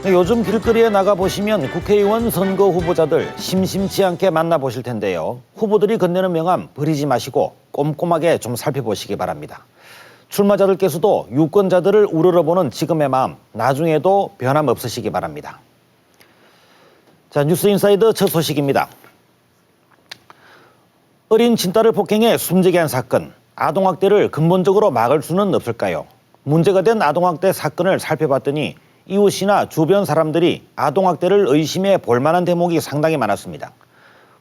요즘 길거리에 나가보시면 국회의원 선거 후보자들 심심치 않게 만나보실 텐데요. 후보들이 건네는 명함 버리지 마시고 꼼꼼하게 좀 살펴보시기 바랍니다. 출마자들께서도 유권자들을 우러러보는 지금의 마음, 나중에도 변함없으시기 바랍니다. 자, 뉴스인사이더 첫 소식입니다. 어린 친딸을 폭행해 숨지게 한 사건, 아동학대를 근본적으로 막을 수는 없을까요? 문제가 된 아동학대 사건을 살펴봤더니 이웃이나 주변 사람들이 아동학대를 의심해 볼 만한 대목이 상당히 많았습니다.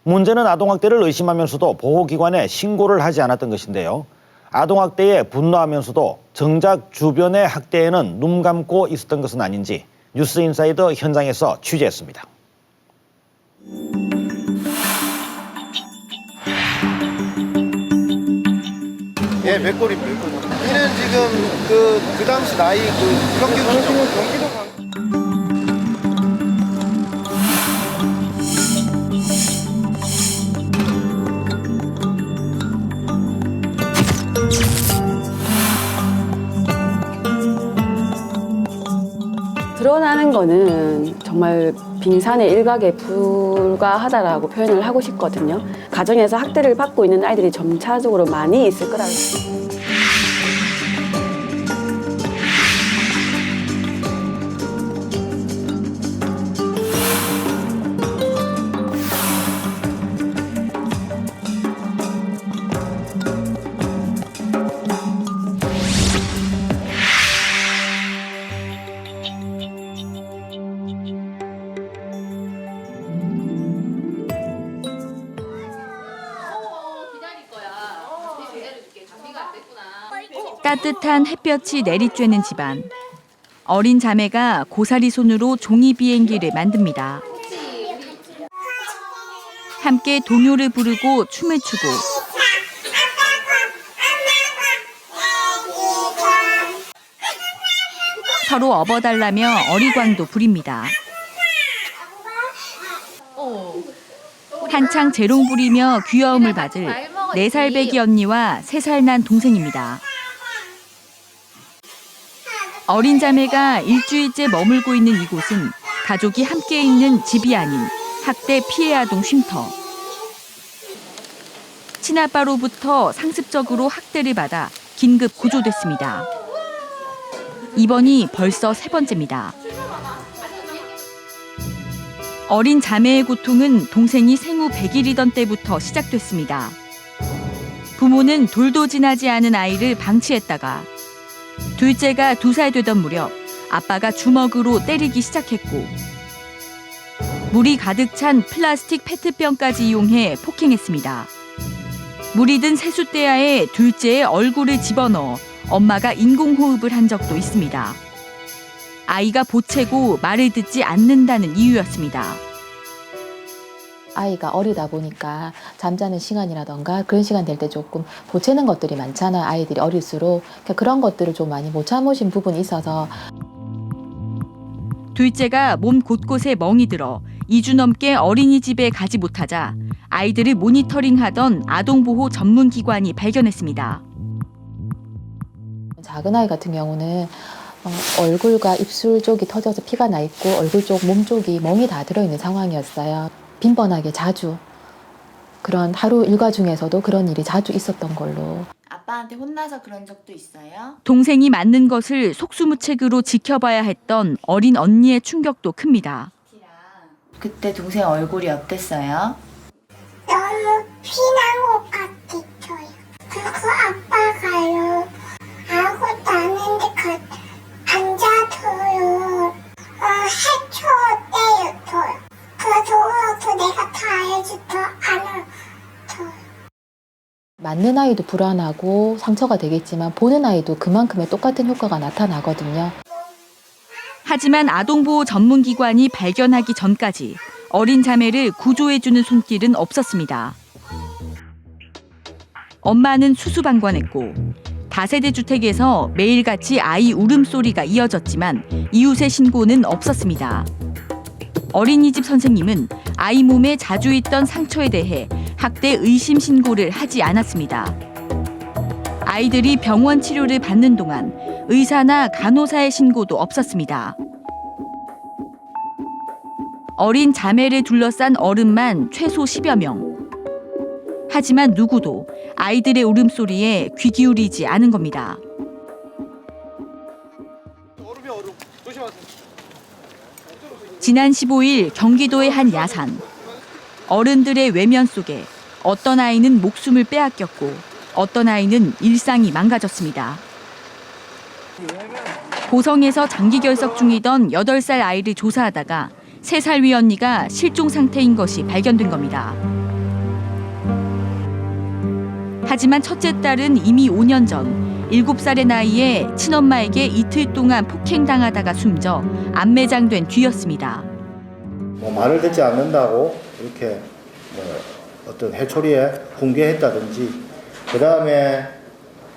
문제는 아동학대를 의심하면서도 보호기관에 신고를 하지 않았던 것인데요. 아동학대에 분노하면서도 정작 주변의 학대에는 눈 감고 있었던 것은 아닌지 뉴스인사이더 현장에서 취재했습니다. 예, 맥골입니다. 이는 지금 그 당시 나이 평균 경기도 드러나는 거는 정말 빙산의 일각에 불과하다라고 표현을 하고 싶거든요. 가정에서 학대를 받고 있는 아이들이 점차적으로 많이 있을 거라고. 따뜻한 햇볕이 내리쬐는 집안. 어린 자매가 고사리 손으로 종이 비행기를 만듭니다. 함께 동요를 부르고 춤을 추고 서로 업어달라며 어리광도 부립니다. 한창 재롱 부리며 귀여움을 받을 4살 배기 언니와 3살 난 동생입니다. 어린 자매가 일주일째 머물고 있는 이곳은 가족이 함께 있는 집이 아닌 학대 피해 아동 쉼터. 친아빠로부터 상습적으로 학대를 받아 긴급 구조됐습니다. 이번이 벌써 3번째입니다. 어린 자매의 고통은 동생이 생후 100일이던 때부터 시작됐습니다. 부모는 돌도 지나지 않은 아이를 방치했다가 둘째가 2살 되던 무렵 아빠가 주먹으로 때리기 시작했고 물이 가득 찬 플라스틱 페트병까지 이용해 폭행했습니다. 물이 든 세숫대야에 둘째의 얼굴을 집어넣어 엄마가 인공호흡을 한 적도 있습니다. 아이가 보채고 말을 듣지 않는다는 이유였습니다. 아이가 어리다 보니까 잠자는 시간이라던가 그런 시간 될 때 조금 보채는 것들이 많잖아요. 아이들이 어릴수록. 그런 것들을 좀 많이 못 참으신 부분이 있어서. 둘째가 몸 곳곳에 멍이 들어 2주 넘게 어린이집에 가지 못하자 아이들을 모니터링하던 아동보호 전문기관이 발견했습니다. 작은 아이 같은 경우는 얼굴과 입술 쪽이 터져서 피가 나 있고 얼굴 쪽, 몸 쪽이 멍이 다 들어있는 상황이었어요. 빈번하게 자주 그런 하루 일과 중에서도 그런 일이 자주 있었던 걸로. 아빠한테 혼나서 그런 적도 있어요? 동생이 맞는 것을 속수무책으로 지켜봐야 했던 어린 언니의 충격도 큽니다. 그때 동생 얼굴이 어땠어요? 너무 피난 것 같았어요. 그리고 아빠가요. 아무것도 아닌데 앉아서요. 해초 때였어요. 그래서 내가 다 알지도 않아요. 맞는 아이도 불안하고 상처가 되겠지만 보는 아이도 그만큼의 똑같은 효과가 나타나거든요. 하지만 아동보호 전문기관이 발견하기 전까지 어린 자매를 구조해주는 손길은 없었습니다. 엄마는 수수방관했고 다세대 주택에서 매일같이 아이 울음소리가 이어졌지만 이웃의 신고는 없었습니다. 어린이집 선생님은 아이 몸에 자주 있던 상처에 대해 학대 의심 신고를 하지 않았습니다. 아이들이 병원 치료를 받는 동안 의사나 간호사의 신고도 없었습니다. 어린 자매를 둘러싼 어른만 최소 10여 명. 하지만 누구도 아이들의 울음소리에 귀 기울이지 않은 겁니다. 얼음 조심하세요. 지난 15일 경기도의 한 야산. 어른들의 외면 속에 어떤 아이는 목숨을 빼앗겼고 어떤 아이는 일상이 망가졌습니다. 고성에서 장기 결석 중이던 8살 아이를 조사하다가 3살 위 언니가 실종 상태인 것이 발견된 겁니다. 하지만 첫째 딸은 이미 5년 전 7살의 나이에 친엄마에게 이틀 동안 폭행당하다가 숨져 안매장된 뒤였습니다. 뭐 말을 듣지 않는다고 이렇게 뭐 어떤 해초리에 붕괴했다든지, 그 다음에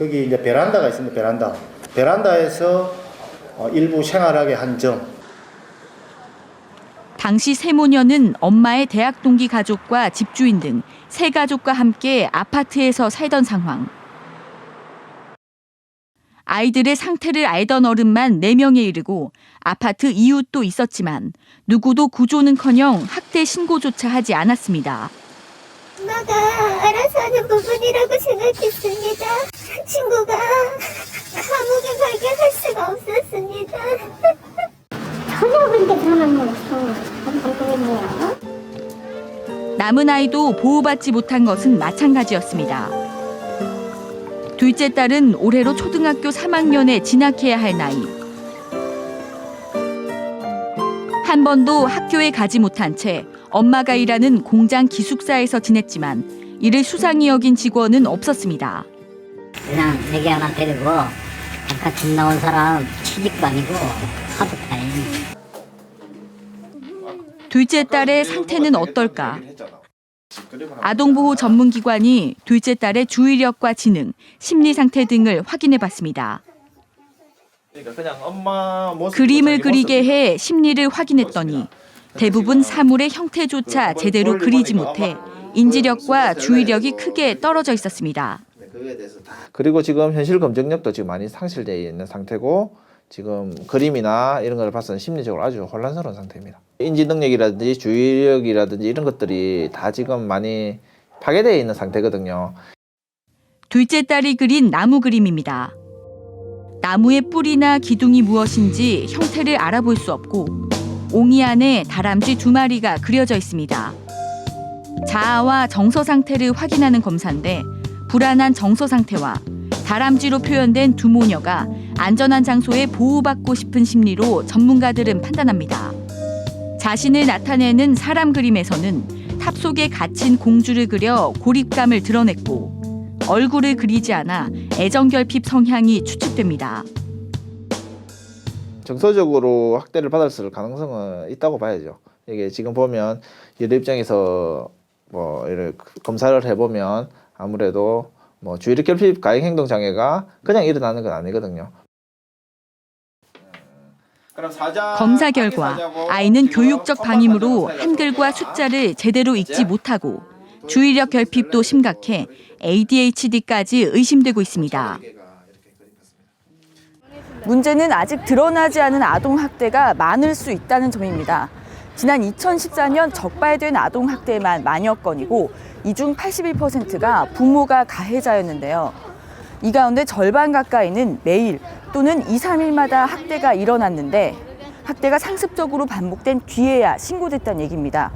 여기 이제 베란다가 있습니다. 베란다에서 일부 생활하게 한 점. 당시 세모녀는 엄마의 대학 동기 가족과 집주인 등 3가족과 함께 아파트에서 살던 상황. 아이들의 상태를 알던 어른만 4명에 이르고 아파트 이웃도 있었지만 누구도 구조는커녕 학대 신고조차 하지 않았습니다. 엄마가 알아서 하는 부분이라고 생각했습니다. 친구가 감옥에 가게 할 수가 없었습니다. 전혀 그렇게 변한 건 없어요. 남은 아이도 보호받지 못한 것은 마찬가지였습니다. 둘째 딸은 올해로 초등학교 3학년에 진학해야 할 나이. 한 번도 학교에 가지 못한 채 엄마가 일하는 공장 기숙사에서 지냈지만 이를 수상히 여긴 직원은 없었습니다. 그냥 애기 하나 데리고 잠깐 집 나온 사람 취직도 아니고 하도 타임. 둘째 딸의 상태는 어떨까? 아동보호 전문기관이 둘째 딸의 주의력과 지능, 심리 상태 등을 확인해봤습니다. 그냥 엄마 모습 그림을 그리게 해 심리를 확인했더니 대부분 사물의 형태조차 제대로 그리지 못해 인지력과 주의력이 크게 떨어져 있었습니다. 그리고 지금 현실 검증력도 지금 많이 상실되어 있는 상태고, 지금 그림이나 이런 걸 봐서는 심리적으로 아주 혼란스러운 상태입니다. 인지 능력이라든지 주의력이라든지 이런 것들이 다 지금 많이 파괴되어 있는 상태거든요. 둘째 딸이 그린 나무 그림입니다. 나무의 뿌리나 기둥이 무엇인지 형태를 알아볼 수 없고 옹이 안에 다람쥐 2마리가 그려져 있습니다. 자아와 정서 상태를 확인하는 검사인데 불안한 정서 상태와 다람쥐로 표현된 2모녀가 안전한 장소에 보호받고 싶은 심리로 전문가들은 판단합니다. 자신을 나타내는 사람 그림에서는 탑 속에 갇힌 공주를 그려 고립감을 드러냈고 얼굴을 그리지 않아 애정결핍 성향이 추측됩니다. 정서적으로 학대를 받았을 가능성은 있다고 봐야죠. 이게 지금 보면 얘들 입장에서 뭐 이렇게 검사를 해보면 아무래도 뭐 주의력 결핍 가행 행동 장애가 그냥 일어나는 건 아니거든요. 검사 결과 아이는 교육적 방임으로 한글과 숫자를 제대로 읽지 못하고 주의력 결핍도 심각해 ADHD까지 의심되고 있습니다. 문제는 아직 드러나지 않은 아동학대가 많을 수 있다는 점입니다. 지난 2014년 적발된 아동학대만 만여 건이고 이 중 81%가 부모가 가해자였는데요. 이 가운데 절반 가까이는 매일 또는 2, 3일마다 학대가 일어났는데 학대가 상습적으로 반복된 뒤에야 신고됐다는 얘기입니다.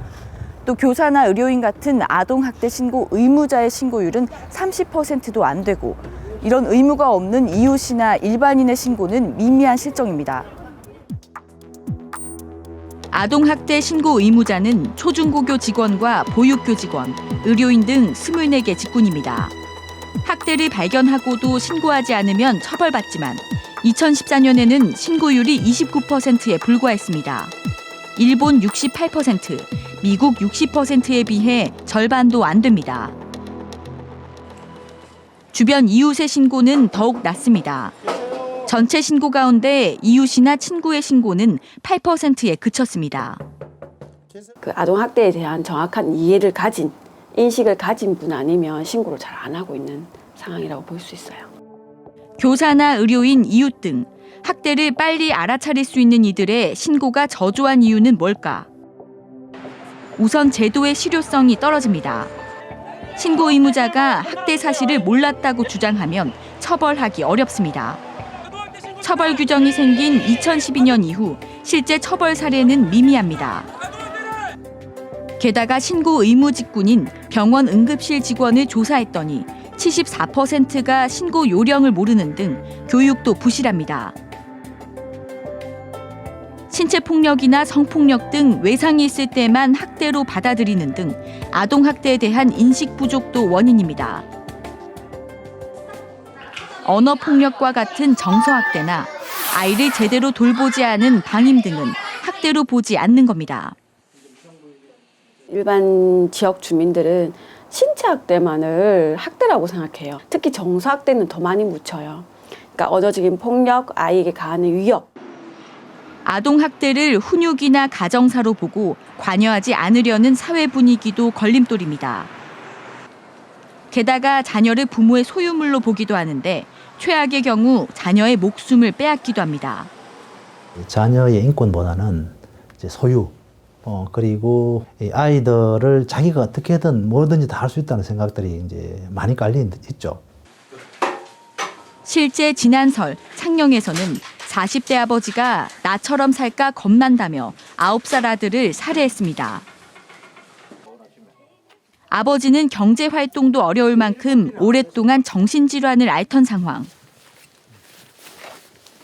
또 교사나 의료인 같은 아동학대 신고 의무자의 신고율은 30%도 안 되고 이런 의무가 없는 이웃이나 일반인의 신고는 미미한 실정입니다. 아동학대 신고 의무자는 초중고교 직원과 보육교 직원, 의료인 등 24개 직군입니다. 학대를 발견하고도 신고하지 않으면 처벌받지만 2014년에는 신고율이 29%에 불과했습니다. 일본 68%, 미국 60%에 비해 절반도 안 됩니다. 주변 이웃의 신고는 더욱 낮습니다. 전체 신고 가운데 이웃이나 친구의 신고는 8%에 그쳤습니다. 그 아동학대에 대한 정확한 이해를 가진, 인식을 가진 분 아니면 신고를 잘 안 하고 있는 상황이라고 볼 수 있어요. 교사나 의료인, 이웃 등 학대를 빨리 알아차릴 수 있는 이들의 신고가 저조한 이유는 뭘까? 우선 제도의 실효성이 떨어집니다. 신고 의무자가 학대 사실을 몰랐다고 주장하면 처벌하기 어렵습니다. 처벌 규정이 생긴 2012년 이후 실제 처벌 사례는 미미합니다. 게다가 신고 의무 직군인 병원 응급실 직원을 조사했더니 74%가 신고 요령을 모르는 등 교육도 부실합니다. 신체폭력이나 성폭력 등 외상이 있을 때만 학대로 받아들이는 등 아동학대에 대한 인식 부족도 원인입니다. 언어폭력과 같은 정서학대나 아이를 제대로 돌보지 않은 방임 등은 학대로 보지 않는 겁니다. 일반 지역 주민들은 신체학대만을 학대라고 생각해요. 특히 정서학대는 더 많이 묻혀요. 그러니까 언어적인 폭력, 아이에게 가하는 위협. 아동학대를 훈육이나 가정사로 보고 관여하지 않으려는 사회 분위기도 걸림돌입니다. 게다가 자녀를 부모의 소유물로 보기도 하는데 최악의 경우 자녀의 목숨을 빼앗기도 합니다. 자녀의 인권보다는 이제 소유, 그리고 아이들을 자기가 어떻게든 뭐든지 다 할 수 있다는 생각들이 이제 많이 깔려 있죠. 실제 지난 설 창녕에서는 40대 아버지가 나처럼 살까 겁난다며 9살 아들을 살해했습니다. 아버지는 경제 활동도 어려울 만큼 오랫동안 정신질환을 앓던 상황.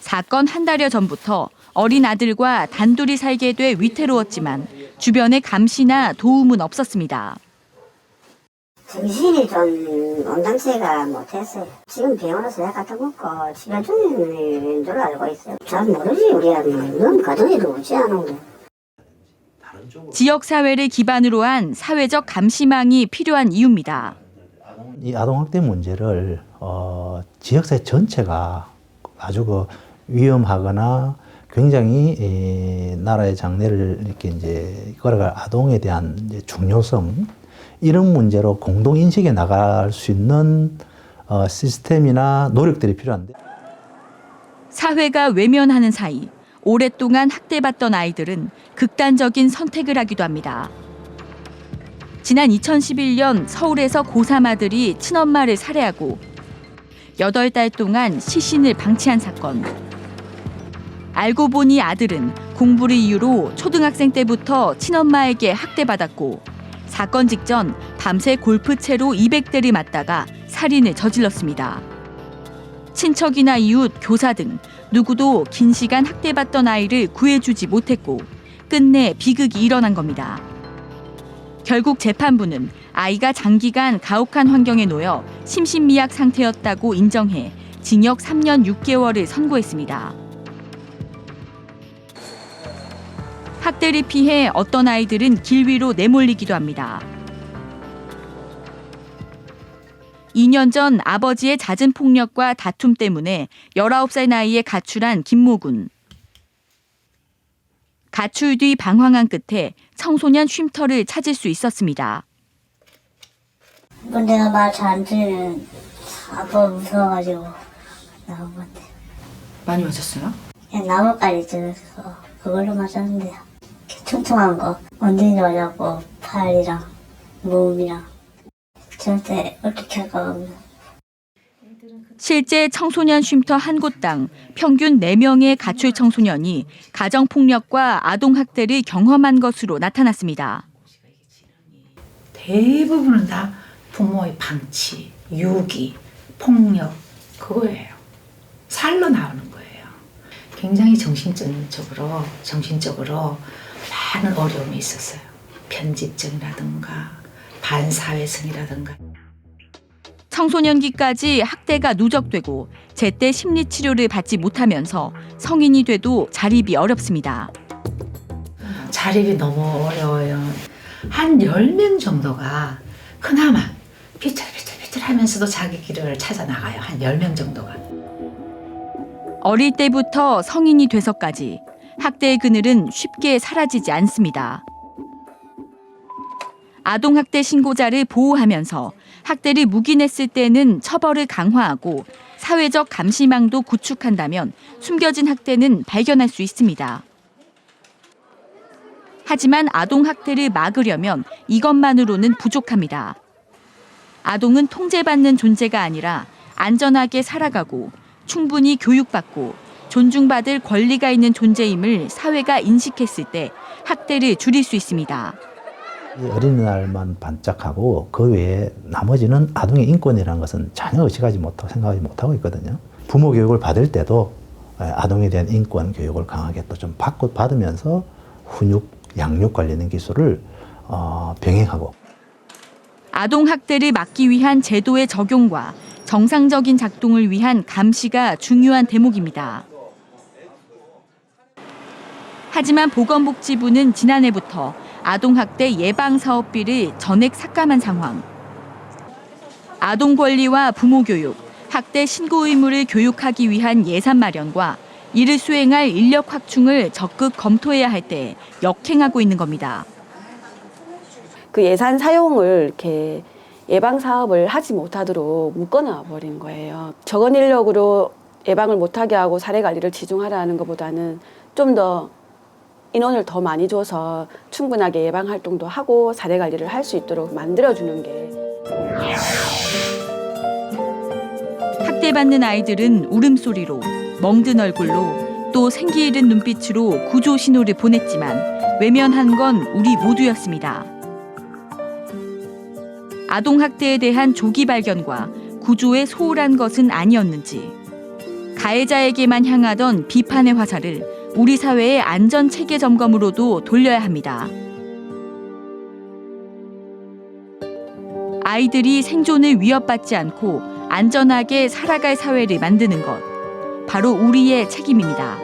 사건 한 달여 전부터 어린 아들과 단둘이 살게 돼 위태로웠지만 주변의 감시나 도움은 없었습니다. 정신이 좀 온당치가 못했어요. 지금 병원에서 약 갖다 먹고 치료 중인 줄 알고 있어요. 잘 모르지 우리 아들은. 넌 가정에도 오지 않은데. 지역사회를 기반으로 한 사회적 감시망이 필요한 이유입니다. 이 아동학대 문제를 지역사회 전체가 아주 위험하거나 굉장히 나라의 장래를 이렇게 이제 걸어갈 아동에 대한 이제 중요성, 이런 문제로 공동 인식해 나갈 수 있는 시스템이나 노력들이 필요한데. 사회가 외면하는 사이 오랫동안 학대받던 아이들은 극단적인 선택을 하기도 합니다. 지난 2011년 서울에서 고3 아들이 친엄마를 살해하고 8달 동안 시신을 방치한 사건. 알고 보니 아들은 공부를 이유로 초등학생 때부터 친엄마에게 학대받았고 사건 직전 밤새 골프채로 200대를 맞다가 살인을 저질렀습니다. 친척이나 이웃, 교사 등 누구도 긴 시간 학대받던 아이를 구해주지 못했고 끝내 비극이 일어난 겁니다. 결국 재판부는 아이가 장기간 가혹한 환경에 놓여 심신미약 상태였다고 인정해 징역 3년 6개월을 선고했습니다. 학대를 피해 어떤 아이들은 길 위로 내몰리기도 합니다. 2년 전 아버지의 잦은 폭력과 다툼 때문에 19살 나이에 가출한 김모군. 가출 뒤 방황한 끝에 청소년 쉼터를 찾을 수 있었습니다. 내가 말 잘 안 들으면 아빠 무서워가지고 나온 건데. 많이 맞았어요? 그냥 나뭇가지 들어서 그걸로 맞았는데요. 퉁퉁한 거 엉덩이도 맞았고 팔이랑 몸이랑. 절대 어떻게 할까 없는. 실제 청소년 쉼터 한 곳당 평균 4명의 가출 청소년이 가정폭력과 아동학대를 경험한 것으로 나타났습니다. 대부분은 다 부모의 방치, 유기, 폭력, 그거예요. 살로 나오는 거예요. 굉장히 정신적으로 많은 어려움이 있었어요. 편집증이라든가 반사회성이라든가. 청소년기까지 학대가 누적되고 제때 심리치료를 받지 못하면서 성인이 돼도 자립이 어렵습니다. 자립이 너무 어려워요. 한 10명 정도가 그나마 비틀비틀비틀하면서도 자기 길을 찾아 나가요. 한 10명 정도가. 어릴 때부터 성인이 돼서까지 학대의 그늘은 쉽게 사라지지 않습니다. 아동학대 신고자를 보호하면서 학대를 묵인했을 때는 처벌을 강화하고 사회적 감시망도 구축한다면 숨겨진 학대는 발견할 수 있습니다. 하지만 아동학대를 막으려면 이것만으로는 부족합니다. 아동은 통제받는 존재가 아니라 안전하게 살아가고 충분히 교육받고 존중받을 권리가 있는 존재임을 사회가 인식했을 때 학대를 줄일 수 있습니다. 어린이날만 반짝하고 그 외에 나머지는 아동의 인권이라는 것은 전혀 의식하지 못하고 생각하지 못하고 있거든요. 부모 교육을 받을 때도 아동에 대한 인권 교육을 강하게 또 좀 받으면서 훈육, 양육 관련된 기술을 병행하고. 아동학대를 막기 위한 제도의 적용과 정상적인 작동을 위한 감시가 중요한 대목입니다. 하지만 보건복지부는 지난해부터 아동학대 예방사업비를 전액 삭감한 상황. 아동 권리와 부모 교육, 학대 신고 의무를 교육하기 위한 예산 마련과 이를 수행할 인력 확충을 적극 검토해야 할 때 역행하고 있는 겁니다. 그 예산 사용을 이렇게 예방 사업을 하지 못하도록 묶어놔 버린 거예요. 적은 인력으로 예방을 못하게 하고 사례 관리를 치중하라는 것보다는 좀 더 인원을 더 많이 줘서 충분하게 예방 활동도 하고 사례 관리를 할 수 있도록 만들어주는 게. 학대받는 아이들은 울음소리로, 멍든 얼굴로, 또 생기 잃은 눈빛으로 구조 신호를 보냈지만 외면한 건 우리 모두였습니다. 아동학대에 대한 조기 발견과 구조에 소홀한 것은 아니었는지, 가해자에게만 향하던 비판의 화살을 우리 사회의 안전체계 점검으로도 돌려야 합니다. 아이들이 생존을 위협받지 않고 안전하게 살아갈 사회를 만드는 것, 바로 우리의 책임입니다.